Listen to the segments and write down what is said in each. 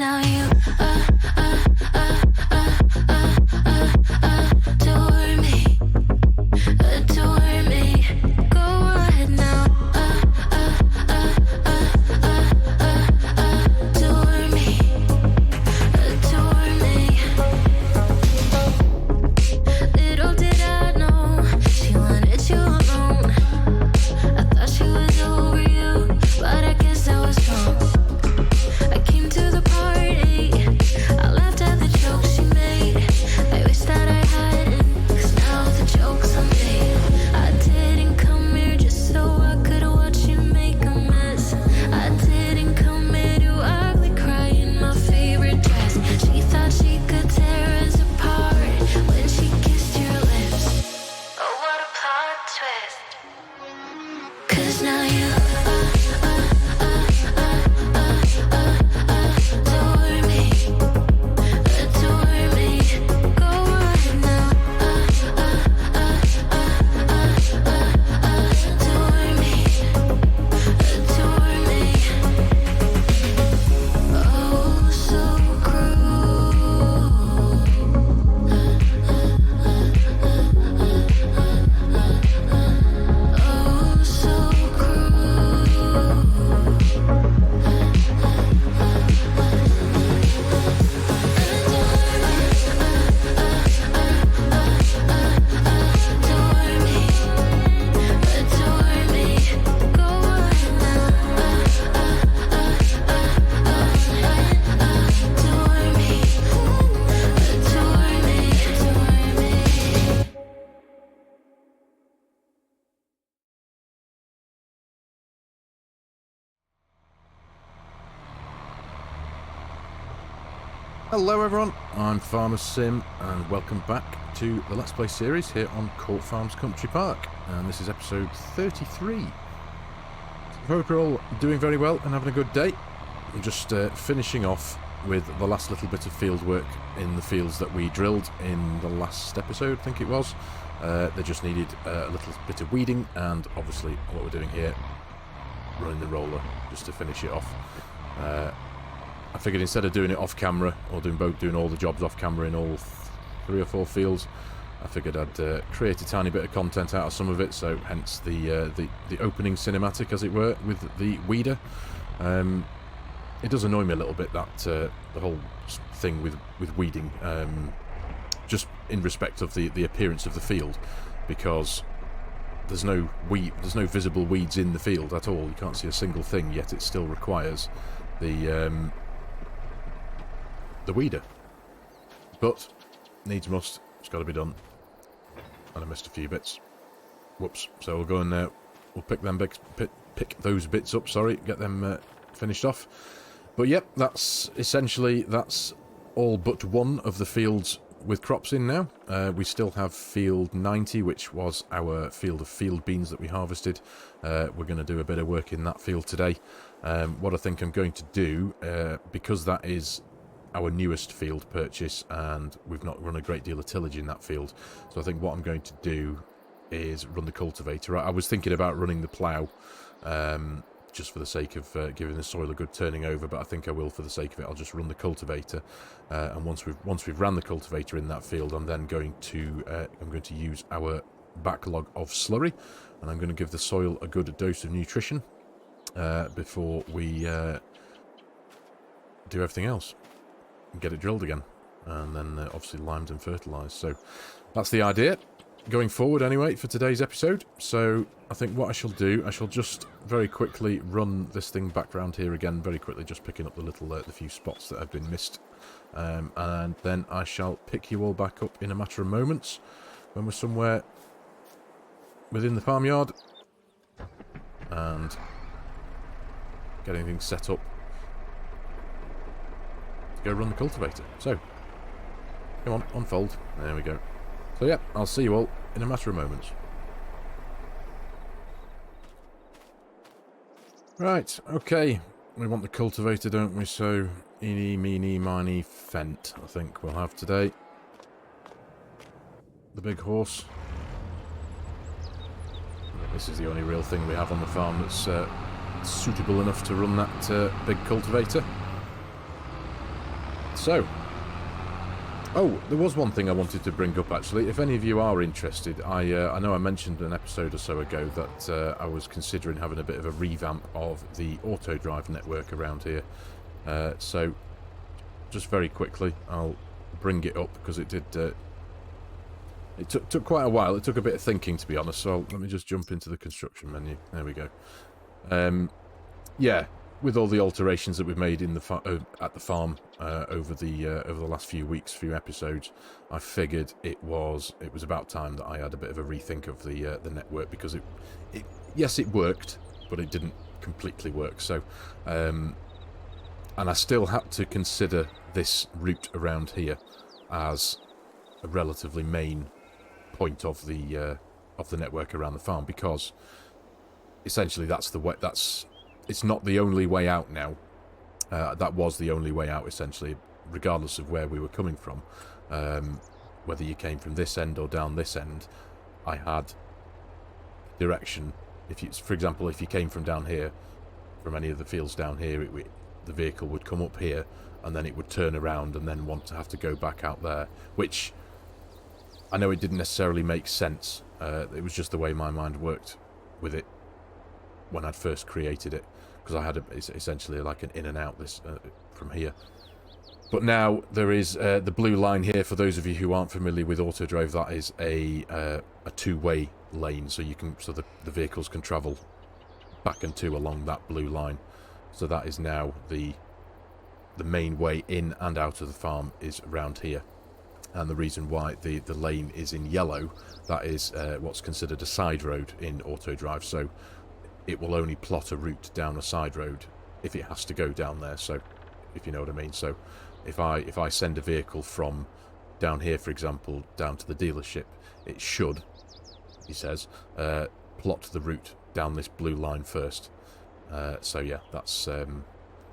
now you adore me, adore me. Go ahead now, adore me, adore me. Little did I know she wanted you alone. I thought she was over you, but I guess I was wrong. I came to the party, I laughed at the jokes she made. I wish that I hadn't, 'cause now the joke's on me. I didn't come here just so I could watch you make a mess. I didn't come here to ugly cry in my favorite dress. She thought she could tear us apart when she kissed your lips. Oh, what a plot twist. 'Cause now you adore me, adore me. Go ahead now, adore me, adore me. Oh, so cruel. Oh, so cruel. Adore me, adore me. Go ahead now, adore me, adore me, adore me. Hello everyone, I'm FARMERSIM and welcome back to the Let's Play series here on Court Farms Country Park, and this is episode 33. I hope you're all doing very well and having a good day. I'm just finishing off with the last little bit of field work in the fields that we drilled in the last episode, I think it was. They just needed a little bit of weeding, and obviously what we're doing here, running the roller just to finish it off. I figured instead of doing it off camera, or doing all the jobs off camera in all 3 or 4 fields, I figured I'd create a tiny bit of content out of some of it, so hence the opening cinematic, as it were, with the weeder. It does annoy me a little bit that the whole thing with weeding, just in respect of the appearance of the field, because there's no visible weeds in the field at all. You can't see a single thing, yet it still requires the weeder. But needs must, it's got to be done. And I missed a few bits. Whoops. So we'll go and we'll pick those bits up. Sorry, get them finished off. But yep, that's all but one of the fields with crops in now. We still have field 90, which was our field of field beans that we harvested. We're going to do a bit of work in that field today. What I think I'm going to do, because that is our newest field purchase and we've not run a great deal of tillage in that field, so I think what I'm going to do is run the cultivator. I was thinking about running the plough, just for the sake of giving the soil a good turning over, but I think I will, for the sake of it, I'll just run the cultivator, and once we've ran the cultivator in that field, I'm then going to use our backlog of slurry, and I'm going to give the soil a good dose of nutrition before we do everything else and get it drilled again, and then obviously limed and fertilised. So that's the idea going forward anyway for today's episode. So I think what I shall do, I shall just very quickly run this thing back round here again, very quickly, just picking up the few spots that have been missed, and then I shall pick you all back up in a matter of moments when we're somewhere within the farmyard and getting things set up to go run the cultivator. So come on, unfold. There we go. So yeah, I'll see you all in a matter of moments. Right, okay. We want the cultivator, don't we? So, eeny, meeny, miny, fent, I think we'll have today. The big horse. This is the only real thing we have on the farm that's suitable enough to run that big cultivator. So, oh, there was one thing I wanted to bring up actually. If any of you are interested, I know I mentioned an episode or so ago that I was considering having a bit of a revamp of the auto drive network around here. So, just very quickly, I'll bring it up because it did. It took quite a while. It took a bit of thinking, to be honest. So let me just jump into the construction menu. There we go. Yeah, with all the alterations that we've made in the at the farm over the last few weeks, few episodes, I figured it was about time that I had a bit of a rethink of the network, because yes, it worked, but it didn't completely work. So, and I still had to consider this route around here as a relatively main point of the network around the farm, because essentially that's the way. It's not the only way out now. That was the only way out, essentially, regardless of where we were coming from. Whether you came from this end or down this end, I had direction. For example, if you came from down here, from any of the fields down here, the vehicle would come up here, and then it would turn around and then want to have to go back out there, which I know it didn't necessarily make sense. It was just the way my mind worked with it when I'd first created it, because I had essentially like an in and out from here. But now there is the blue line here. For those of you who aren't familiar with auto drive, that is a two-way lane, so the vehicles can travel back and to along that blue line. So that is now the main way in and out of the farm is around here. And the reason why the lane is in yellow, that is what's considered a side road in auto drive. So it will only plot a route down a side road if it has to go down there. So, if you know what I mean. So, if I send a vehicle from down here, for example, down to the dealership, it should, he says, plot the route down this blue line first. So yeah, that's so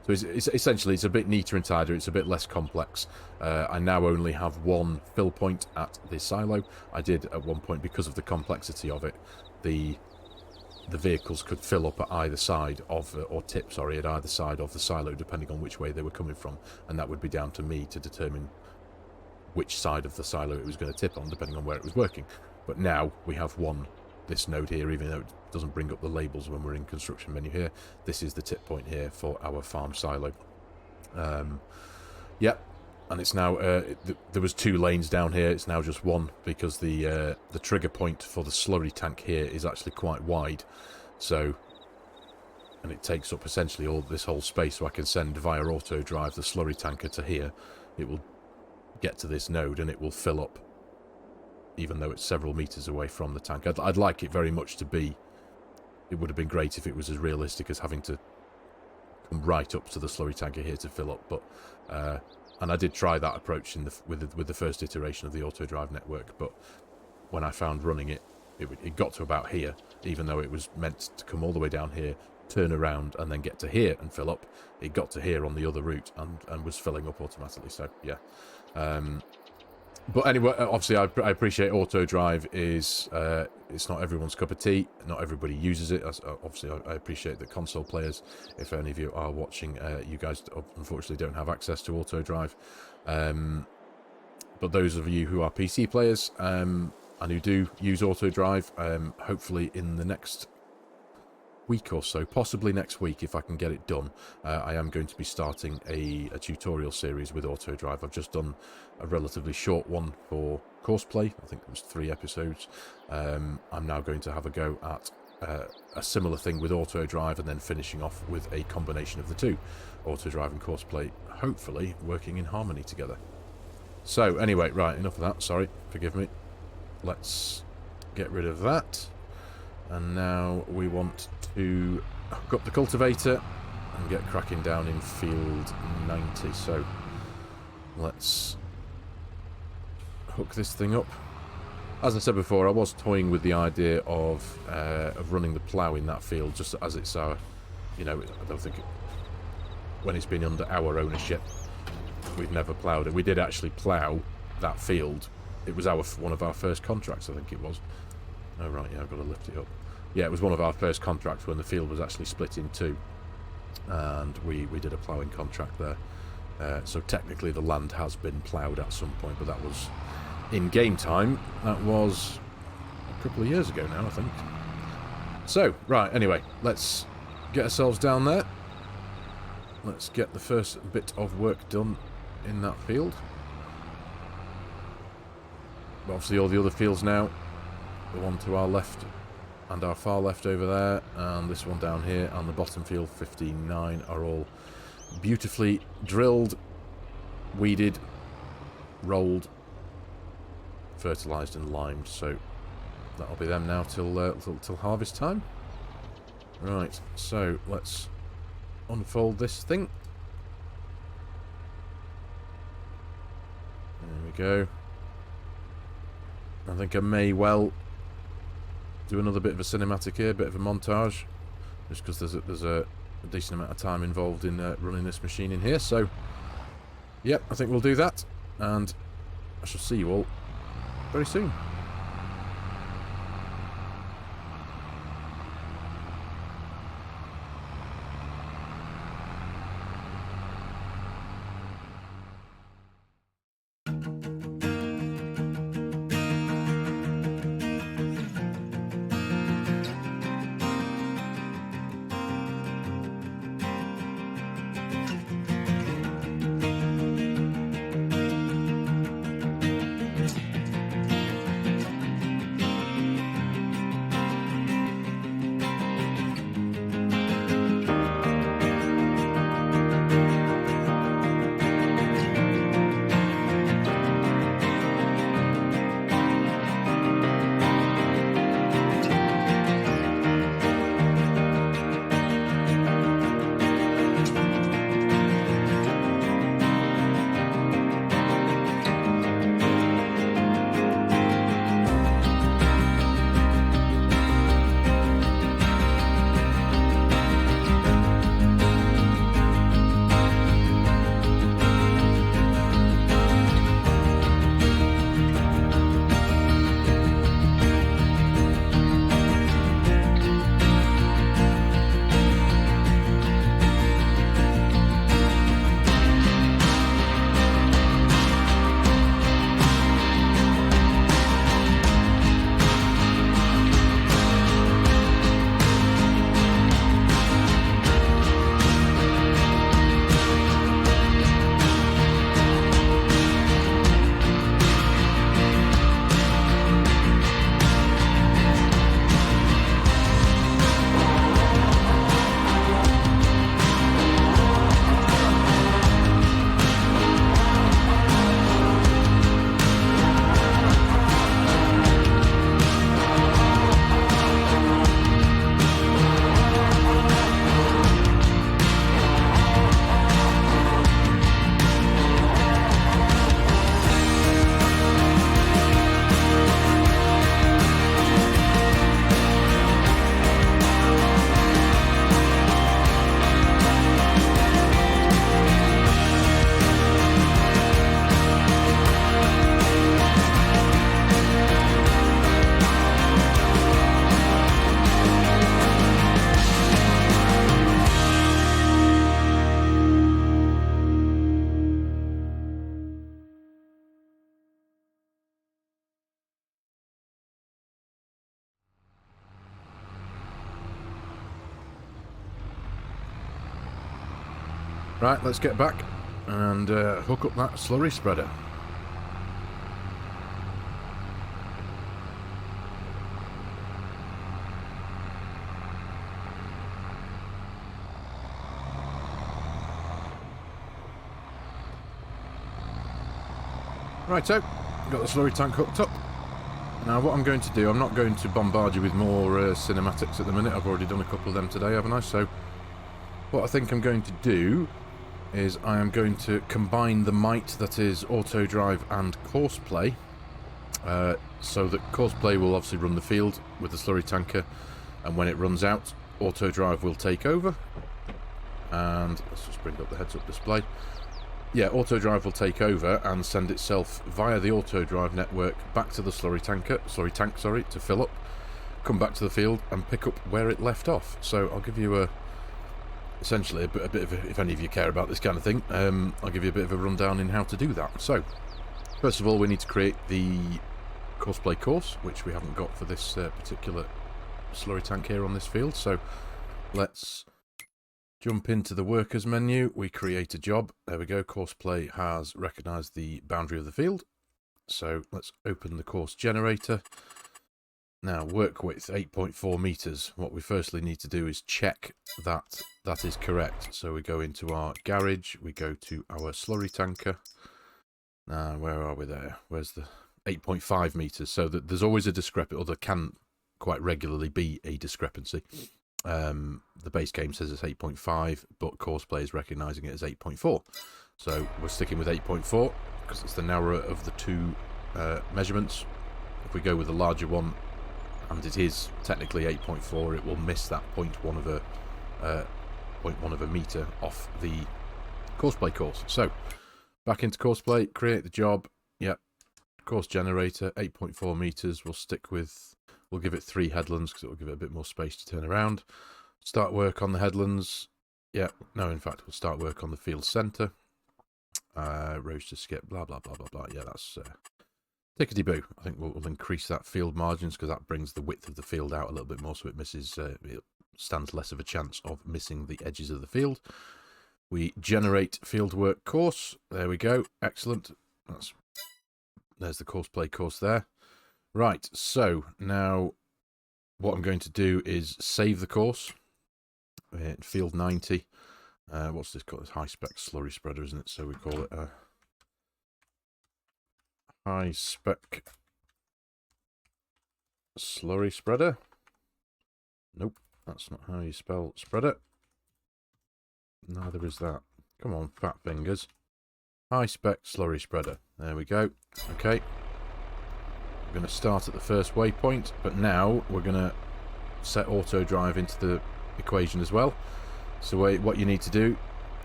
it's essentially it's a bit neater and tidier. It's a bit less complex. I now only have one fill point at the silo. I did at one point, because of the complexity of it, the vehicles could fill up at either side of, or tip, sorry, at either side of the silo, depending on which way they were coming from, and that would be down to me to determine which side of the silo it was going to tip on, depending on where it was working. But now we have this node here, even though it doesn't bring up the labels when we're in construction menu here. This is the tip point here for our farm silo. Yep. And it's now, there was 2 lanes down here, it's now just 1, because the trigger point for the slurry tank here is actually quite wide. So, and it takes up essentially all this whole space, so I can send via auto drive the slurry tanker to here. It will get to this node and it will fill up, even though it's several meters away from the tank. I'd like it very much to be, it would have been great if it was as realistic as having to come right up to the slurry tanker here to fill up, but and I did try that approach with the first iteration of the auto drive network, but when I found running it got to about here, even though it was meant to come all the way down here, turn around, and then get to here and fill up. It got to here on the other route and was filling up automatically. So yeah. But anyway, obviously I appreciate auto drive is it's not everyone's cup of tea. Not everybody uses it. Obviously I appreciate that console players, if any of you are watching, you guys unfortunately don't have access to auto drive. But those of you who are PC players and who do use auto drive, hopefully in the next week or so, possibly next week if I can get it done, I am going to be starting a tutorial series with auto drive. I've just done a relatively short one for Courseplay. I think it was 3 episodes. I'm now going to have a go at a similar thing with auto drive, and then finishing off with a combination of the two, auto drive and Courseplay, hopefully working in harmony together. So anyway, right, enough of that, sorry, forgive me. Let's get rid of that. And now we want to hook up the cultivator and get cracking down in field 90. So let's hook this thing up. As I said before, I was toying with the idea of running the plough in that field, just as it's our, you know, I don't think when it's been under our ownership, we've never ploughed it. We did actually plough that field. It was one of our first contracts, I think it was. Oh right, yeah, I've got to lift it up. Yeah, it was one of our first contracts when the field was actually split in 2, and we did a ploughing contract there. So technically the land has been ploughed at some point, but that was in game time. That was a couple of years ago now, I think. So, right, anyway, let's get ourselves down there. Let's get the first bit of work done in that field. Obviously all the other fields now, the one to our left and our far left over there, and this one down here, and the bottom field 59 are all beautifully drilled, weeded, rolled, fertilised and limed. So that'll be them now till harvest time. Right, so let's unfold this thing. There we go. I think I may well do another bit of a cinematic here, bit of a montage, just because there's a decent amount of time involved in running this machine in here. So, yep, I think we'll do that, and I shall see you all very soon. Right, let's get back and hook up that slurry spreader. Righto, got the slurry tank hooked up. Now what I'm going to do, I'm not going to bombard you with more cinematics at the minute. I've already done a couple of them today, haven't I? So what I think I'm going to do is I am going to combine the might that is auto drive and course play, so that course play will obviously run the field with the slurry tanker, and when it runs out, auto drive will take over. And let's just bring up the heads up display. Yeah, auto drive will take over and send itself via the auto drive network back to the slurry tank, to fill up, come back to the field and pick up where it left off. So I'll give you a essentially a bit of if any of you care about this kind of thing, I'll give you a bit of a rundown in how to do that. So, first of all, we need to create the courseplay course, which we haven't got for this particular slurry tank here on this field. So, let's jump into the workers menu. We create a job. There we go. Courseplay has recognised the boundary of the field. So, let's open the course generator. Now, work width 8.4 meters. What we firstly need to do is check that that is correct. So we go into our garage, we go to our slurry tanker. Now, where are we there? Where's the 8.5 meters? So there's always a discrepancy, or there can quite regularly be a discrepancy. The base game says it's 8.5, but Courseplay is recognizing it as 8.4. So we're sticking with 8.4 because it's the narrower of the two measurements. If we go with the larger one, and it is technically 8.4, it will miss that 0.1 of a meter off the Courseplay course. So, back into Courseplay, create the job. Yep, course generator, 8.4 meters. We'll give it 3 headlands because it will give it a bit more space to turn around. Start work on the headlands. Yep, no, in fact, we'll start work on the field center. Rows to skip, blah, blah, blah, blah, blah. Yeah, that's... tickety-boo. I think we'll increase that field margins because that brings the width of the field out a little bit more, so it stands less of a chance of missing the edges of the field. We generate fieldwork course. There we go. Excellent. There's the Courseplay course there. Right, so now what I'm going to do is save the course in field 90. What's this called? It's high-spec slurry spreader, isn't it? So we call it a high-spec slurry spreader. Nope, that's not how you spell spreader. Neither is that. Come on, fat fingers. High-spec slurry spreader. There we go. Okay. We're going to start at the first waypoint, but now we're going to set auto drive into the equation as well. So what you need to do,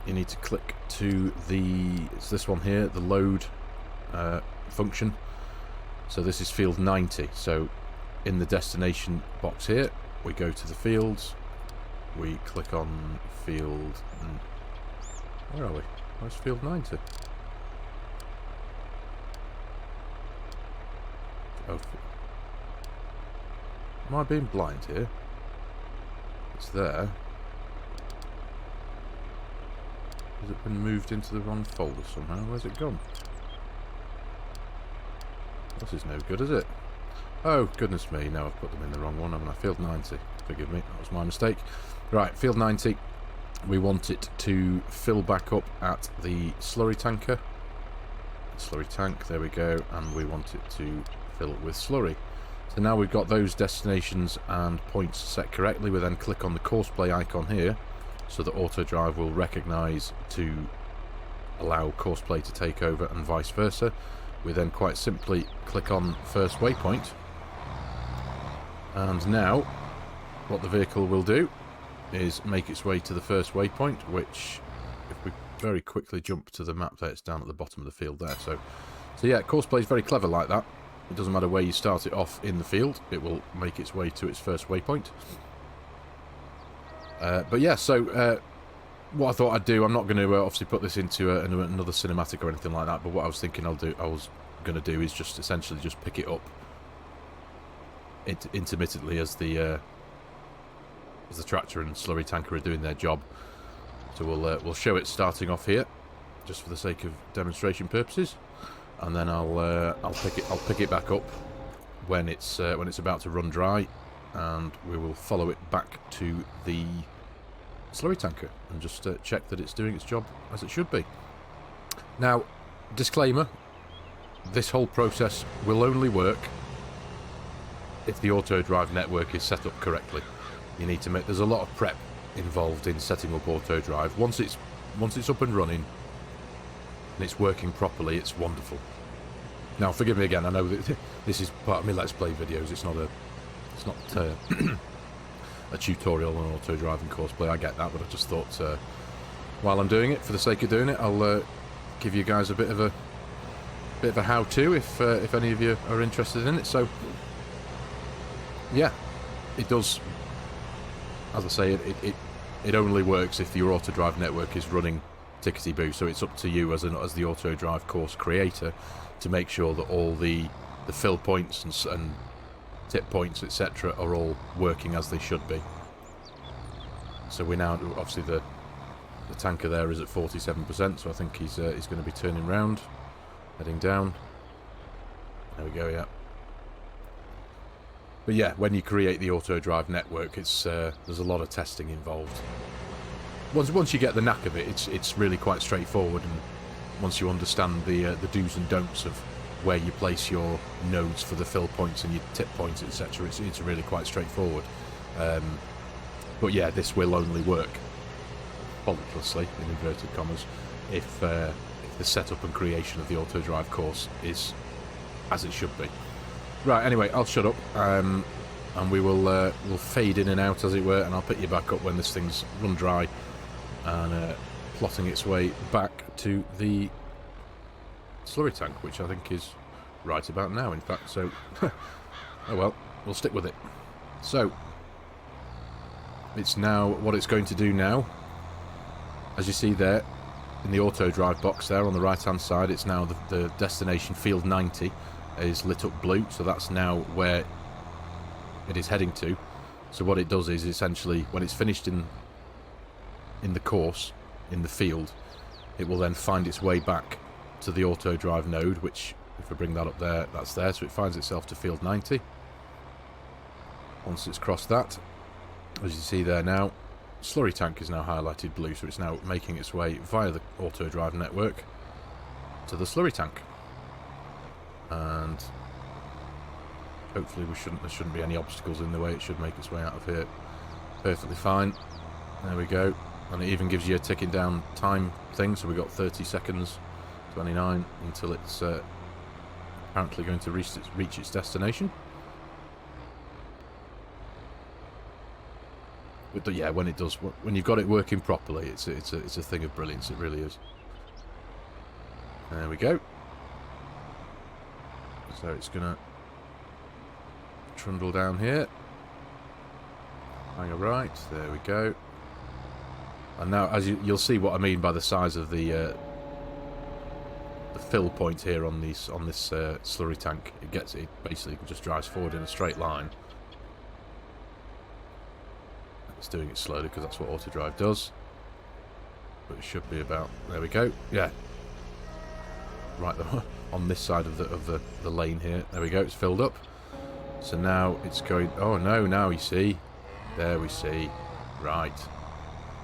you need to click to it's this one here, the load function. So this is field 90. So in the destination box here, we go to the fields, we click on field, where are we? Where's field 90? Oh, am I being blind here? It's there. Has it been moved into the wrong folder somehow? Where's it gone? This is no good, is it? Oh, goodness me. Now I've put them in the wrong one, haven't I? Field 90. Forgive me, that was my mistake. Right, field 90. We want it to fill back up at the slurry tanker. Slurry tank, there we go. And we want it to fill with slurry. So now we've got those destinations and points set correctly. We then click on the Courseplay icon here, so that auto drive will recognise to allow Courseplay to take over and vice versa. We then quite simply click on first waypoint, and now what the vehicle will do is make its way to the first waypoint, which if we very quickly jump to the map there, it's down at the bottom of the field there. So yeah, Courseplay is very clever like that. It doesn't matter where you start it off in the field, it will make its way to its first waypoint. But yeah, so what I thought I'd do, I'm not going to obviously put this into another cinematic or anything like that, but what I was thinking I was going to do is just essentially just pick it up intermittently as the tractor and slurry tanker are doing their job. So we'll show it starting off here, just for the sake of demonstration purposes, and then I'll pick it back up when it's about to run dry, and we will follow it back to the slurry tanker and just check that it's doing its job as it should be. Now, disclaimer, this whole process will only work if the auto drive network is set up correctly. You need to there's a lot of prep involved in setting up auto drive. Once it's up and running and it's working properly, it's wonderful. Now, forgive me again, I know that this is part of my Let's Play videos. It's not a tutorial on auto driving Courseplay. I get that, but I just thought while I'm doing it, for the sake of doing it, I'll give you guys a bit of a how-to if any of you are interested in it. So yeah, it does, as I say, it it only works if your auto drive network is running tickety-boo. So it's up to you as the auto drive course creator to make sure that all the fill points and tip points, etc., are all working as they should be. So we're now, obviously the tanker there is at 47%, so I think he's going to be turning round, heading down. There we go, yeah. But yeah, when you create the auto drive network, it's there's a lot of testing involved. Once you get the knack of it, it's really quite straightforward, and once you understand the do's and don'ts of where you place your nodes for the fill points and your tip points, etc., it's really quite straightforward. But yeah, this will only work faultlessly, in inverted commas, if the setup and creation of the auto drive course is as it should be. Right, anyway, I'll shut up, and we'll fade in and out, as it were, and I'll pick you back up when this thing's run dry and plotting its way back to the slurry tank, which I think is right about now, in fact. So, oh well, we'll stick with it. So, it's now, what it's going to do now, as you see there, in the auto drive box there on the right hand side, it's now the destination field 90 is lit up blue, so that's now where it is heading to. So what it does is, essentially, when it's finished in the course, in the field, it will then find its way back to the auto drive node, which, if I bring that up there, that's there, so it finds itself to field 90. Once it's crossed that, as you see there now, slurry tank is now highlighted blue, so it's now making its way via the auto drive network to the slurry tank. And hopefully there shouldn't be any obstacles in the way. It should make its way out of here perfectly fine. There we go. And it even gives you a ticking down time thing, so we've got 30 seconds, 29, until it's apparently going to reach its destination. But yeah, when it does, when you've got it working properly, it's a thing of brilliance. It really is. There we go. So it's gonna trundle down here. Hang a right. There we go. And now, as you'll see what I mean by the size of the fill point here on this slurry tank. It basically just drives forward in a straight line. It's doing it slowly because that's what auto drive does. But it should be about, there we go. Yeah. Right on this side of the lane here. There we go, it's filled up. So now it's going, oh no, now you see. There we see. Right.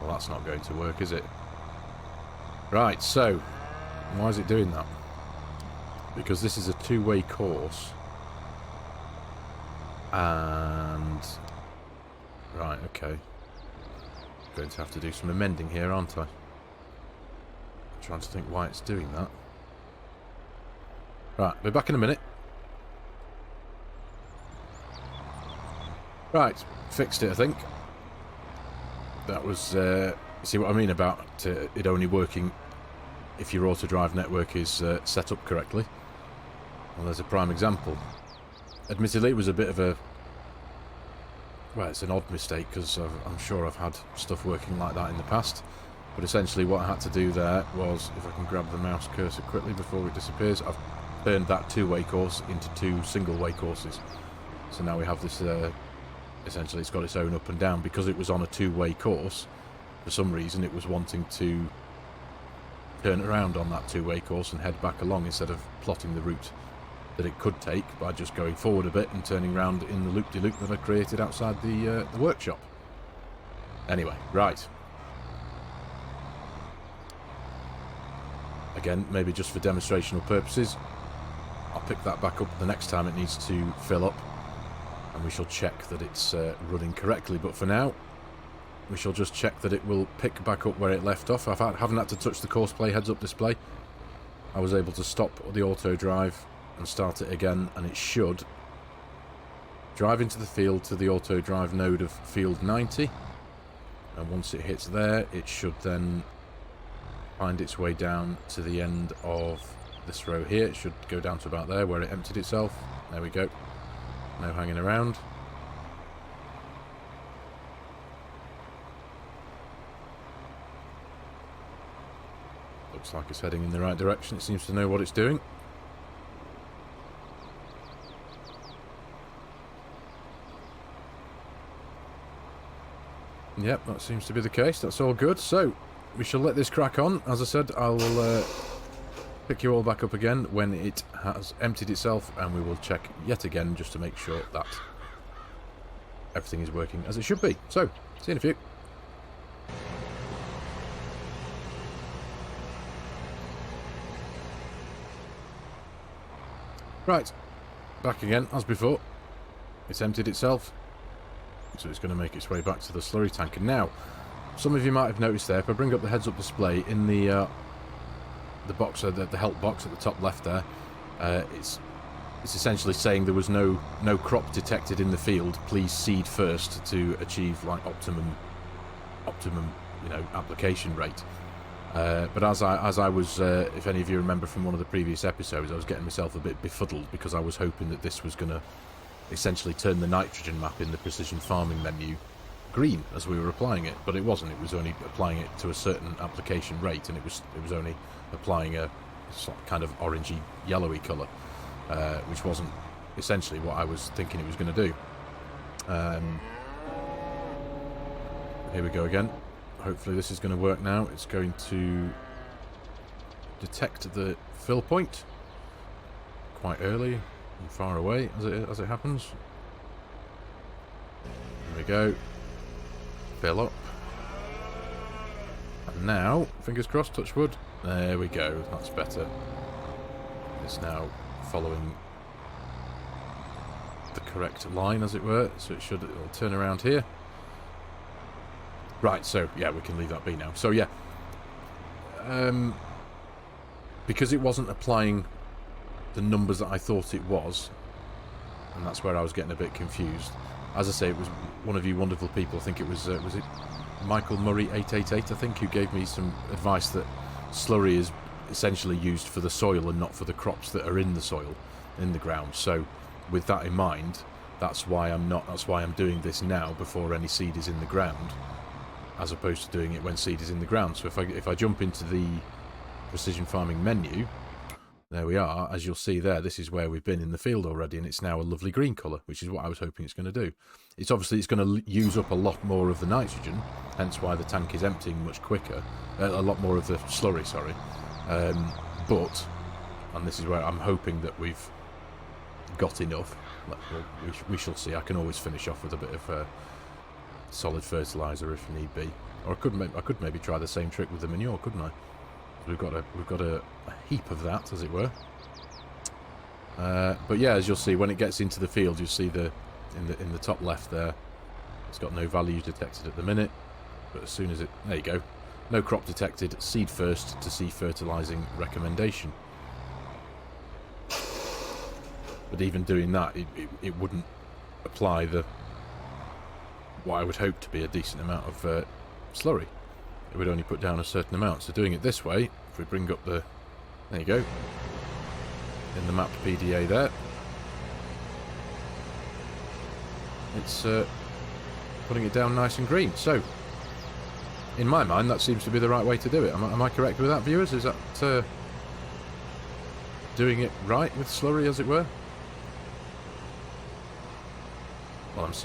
Well, that's not going to work, is it? Right, so why is it doing that? Because this is a two-way course. And right, okay. I'm going to have to do some amending here, aren't I? I'm trying to think why it's doing that. Right, we're back in a minute. Right, fixed it, I think. That was, see what I mean about it only working if your auto drive network is set up correctly. Well, there's a prime example. Admittedly, it was a bit of a, well, it's an odd mistake, because I'm sure I've had stuff working like that in the past. But essentially what I had to do there was, if I can grab the mouse cursor quickly before it disappears, I've turned that two-way course into two single-way courses. So now we have this, essentially it's got its own up and down. Because it was on a two-way course, for some reason it was wanting to turn around on that two-way course and head back along, instead of plotting the route that it could take by just going forward a bit and turning around in the loop-de-loop that I created outside the workshop. Anyway, right. Again, maybe just for demonstrational purposes, I'll pick that back up the next time it needs to fill up, and we shall check that it's running correctly. But for now, we shall just check that it will pick back up where it left off. I haven't had to touch the course play heads-up display. I was able to stop the auto drive and start it again, and it should drive into the field to the auto drive node of field 90, and once it hits there, it should then find its way down to the end of this row here. It should go down to about there where it emptied itself. There we go. No hanging around. Looks like it's heading in the right direction. It seems to know what it's doing. Yep, that seems to be the case. That's all good. So, we shall let this crack on. As I said, I will pick you all back up again when it has emptied itself, and we will check yet again just to make sure that everything is working as it should be. So, see you in a few. Right, back again, as before. It's emptied itself, so it's going to make its way back to the slurry tank. And now, some of you might have noticed there, if I bring up the heads-up display in the box, the help box at the top left there, it's essentially saying there was no crop detected in the field. Please seed first to achieve like optimum, you know, application rate. But as I was, if any of you remember from one of the previous episodes, I was getting myself a bit befuddled because I was hoping that this was going to essentially turn the nitrogen map in the precision farming menu green as we were applying it, but it wasn't. It was only applying it to a certain application rate, and it was only applying a kind of orangey yellowy colour, which wasn't essentially what I was thinking it was going to do. Here we go again. Hopefully this is going to work now. It's going to detect the fill point quite early and far away as it happens. There we go. Fill up. And now, fingers crossed, touch wood. There we go. That's better. It's now following the correct line, as it were. So it'll turn around here. Right, so, yeah, we can leave that be now. So, yeah. Because it wasn't applying the numbers that I thought it was, and that's where I was getting a bit confused. As I say, it was one of you wonderful people, I think it was it Michael Murray 888, I think, who gave me some advice that slurry is essentially used for the soil and not for the crops that are in the soil, in the ground. So, with that in mind, that's why I'm doing this now before any seed is in the ground, as opposed to doing it when seed is in the ground. So if I jump into the precision farming menu, there we are. As you'll see there, this is where we've been in the field already, and it's now a lovely green colour, which is what I was hoping it's going to do. It's going to use up a lot more of the nitrogen, hence why the tank is emptying much quicker. A lot more of the slurry, sorry. But, and this is where I'm hoping that we've got enough. We shall see. I can always finish off with a bit of solid fertiliser if need be, or I could maybe try the same trick with the manure, couldn't I? We've got a heap of that, as it were. But yeah, as you'll see, when it gets into the field, you'll see in the top left there, it's got no value detected at the minute. But as soon as there you go, no crop detected. Seed first to see fertilising recommendation. But even doing that, it wouldn't apply what I would hope to be a decent amount of slurry. It would only put down a certain amount. So doing it this way, if we bring up there you go, in the mapped PDA there, it's putting it down nice and green. So, in my mind, that seems to be the right way to do it. Am I correct with that, viewers? Is that doing it right with slurry, as it were? Well, it's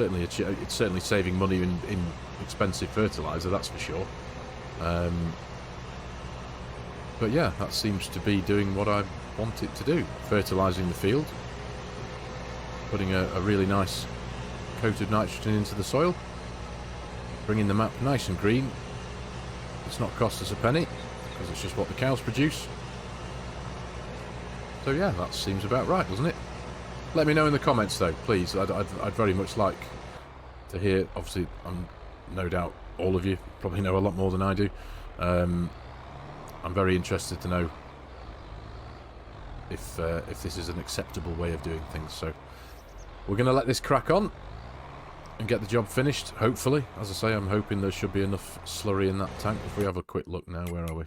certainly saving money in expensive fertiliser, that's for sure. But yeah, that seems to be doing what I want it to do. Fertilising the field, putting a really nice coat of nitrogen into the soil, bringing the map nice and green. It's not cost us a penny, because it's just what the cows produce. So yeah, that seems about right, doesn't it? Let me know in the comments though, please. I'd very much like to hear. Obviously, no doubt all of you probably know a lot more than I do. I'm very interested to know if this is an acceptable way of doing things. So we're going to let this crack on and get the job finished, hopefully. As I say, I'm hoping there should be enough slurry in that tank. If we have a quick look now, where are we?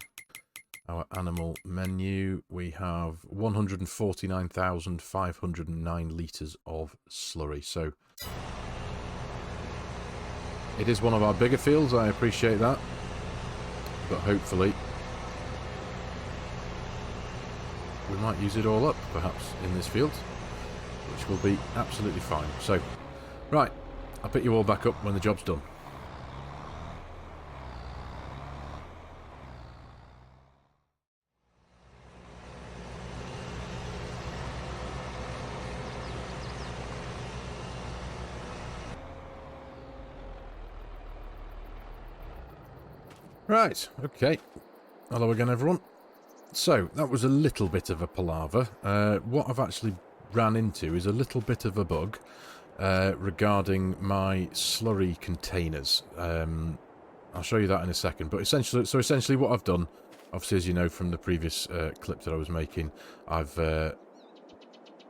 Our animal menu, we have 149,509 litres of slurry. So it is one of our bigger fields, I appreciate that. But hopefully we might use it all up, perhaps, in this field, which will be absolutely fine. So, right, I'll pick you all back up when the job's done. Right, okay. Hello again, everyone. So, that was a little bit of a palaver. What I've actually ran into is a little bit of a bug regarding my slurry containers. I'll show you that in a second. But essentially what I've done, obviously as you know from the previous clip that I was making, I've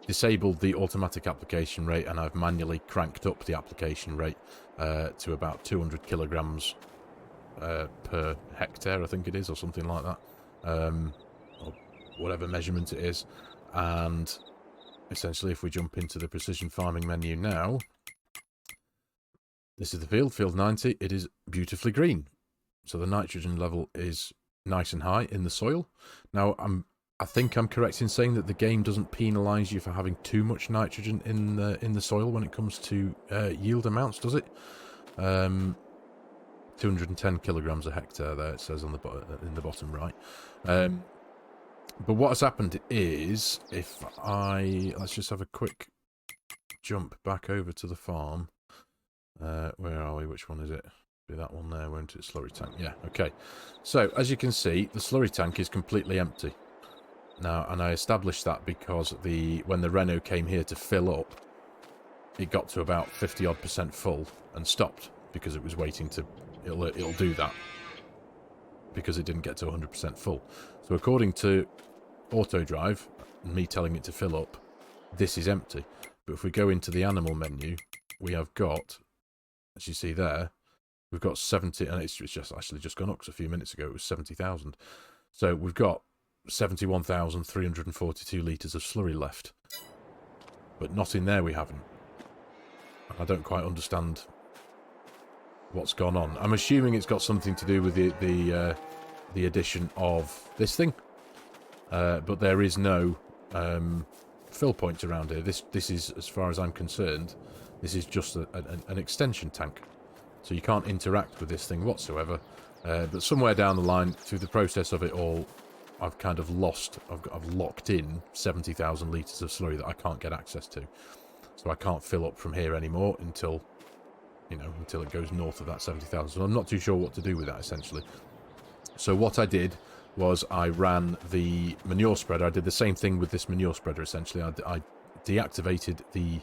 disabled the automatic application rate and I've manually cranked up the application rate to about 200 kilograms per hectare, I think it is, or something like that, or whatever measurement it is. And essentially, if we jump into the precision farming menu now, this is the field 90. It is beautifully green, so the nitrogen level is nice and high in the soil. Now, I think I'm correct in saying that the game doesn't penalise you for having too much nitrogen in the soil when it comes to yield amounts, does it? 210 kilograms a hectare there, it says on in the bottom right. But what has happened is, if let's just have a quick jump back over to the farm. Where are we? Which one is it? Be that one there, won't it? Slurry tank. Yeah, okay. So, as you can see, the slurry tank is completely empty. Now, and I established that because when the Renault came here to fill up, it got to about 50-odd% full and stopped because it was waiting to... It'll do that because it didn't get to 100% full. So according to auto drive and me telling it to fill up, this is empty. But if we go into the animal menu, we have got, as you see there, we've got 70, and it's just actually just gone up because a few minutes ago it was 70,000. So we've got 71,342 litres of slurry left. But not in there we haven't. I don't quite understand what's gone on. I'm assuming it's got something to do with the addition of this thing, but there is no fill point around here. This is, as far as I'm concerned, this is just an extension tank, so you can't interact with this thing whatsoever. But somewhere down the line, through the process of it all, I've kind of I've locked in 70,000 litres of slurry that I can't get access to, so I can't fill up from here anymore until it goes north of that 70,000. So I'm not too sure what to do with that, essentially. So what I did was I ran the manure spreader. I did the same thing with this manure spreader, essentially. I deactivated the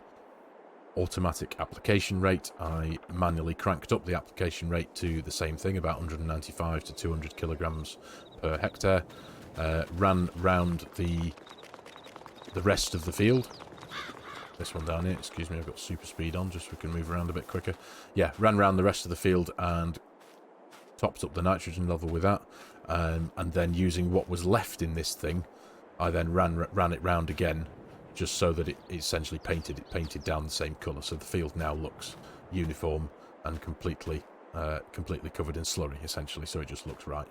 automatic application rate. I manually cranked up the application rate to the same thing, about 195 to 200 kilograms per hectare. Ran round the rest of the field. This one down here, excuse me, I've got super speed on just so we can move around a bit quicker. Yeah, ran around the rest of the field and topped up the nitrogen level with that. And then using what was left in this thing, I then ran it round again, just so that it essentially painted down the same colour. So the field now looks uniform and completely covered in slurry, essentially, so it just looks right.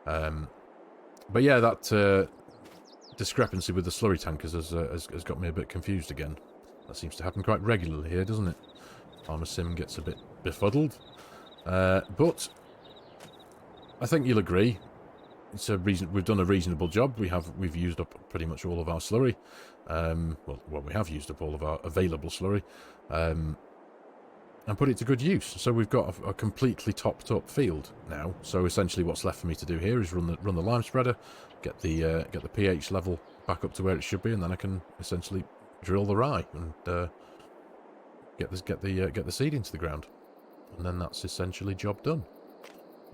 But yeah, that discrepancy with the slurry tankers has got me a bit confused again. That seems to happen quite regularly here, doesn't it? FARMERSIM gets a bit befuddled. But I think you'll agree, we've done a reasonable job. We've used up pretty much all of our slurry. Well, we have used up all of our available slurry, and put it to good use. So we've got a completely topped up field now. So essentially, what's left for me to do here is run the lime spreader, get the pH level back up to where it should be, and then I can essentially drill the rye and get the seed into the ground, and then that's essentially job done.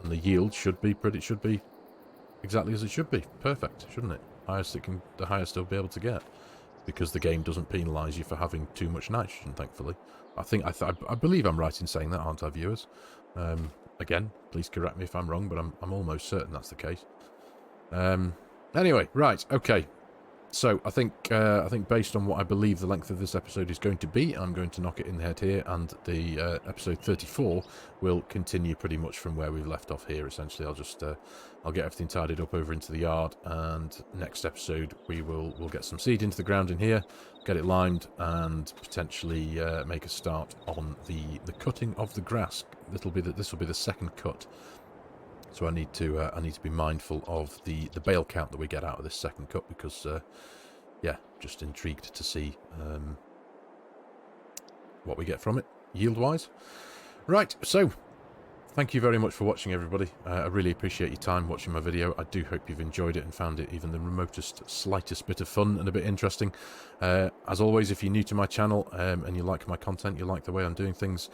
And the yield should be exactly as it should be. Perfect, shouldn't it? The highest it'll be able to get, because the game doesn't penalise you for having too much nitrogen, thankfully. I believe I'm right in saying that, aren't I, viewers? Again, please correct me if I'm wrong, but I'm almost certain that's the case. Anyway, right, okay. So I think based on what I believe the length of this episode is going to be, I'm going to knock it in the head here, and the episode 34 will continue pretty much from where we've left off here. Essentially, I'll get everything tidied up over into the yard, and next episode we'll get some seed into the ground in here, get it limed, and potentially make a start on the cutting of the grass. This will be the second cut. So I need to be mindful of the bale count that we get out of this second cut, because yeah, just intrigued to see what we get from it yield wise. Right, so thank you very much for watching, everybody. I really appreciate your time watching my video. I do hope you've enjoyed it and found it even the remotest, slightest bit of fun and a bit interesting. As always, if you're new to my channel and you like my content, you like the way I'm doing things,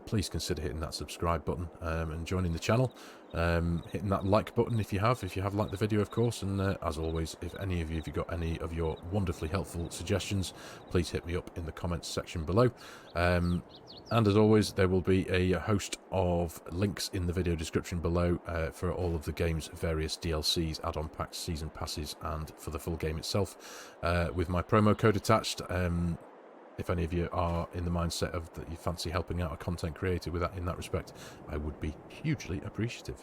please consider hitting that subscribe button and joining the channel. Hitting that like button if you have liked the video, of course. And as always, if any of you have got any of your wonderfully helpful suggestions, please hit me up in the comments section below. And as always, there will be a host of links in the video description below for all of the game's various DLCs, add-on packs, season passes, and for the full game itself, with my promo code attached. If any of you are in the mindset of that you fancy helping out a content creator with that in that respect, I would be hugely appreciative.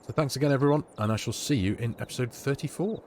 So thanks again, everyone, and I shall see you in episode 34.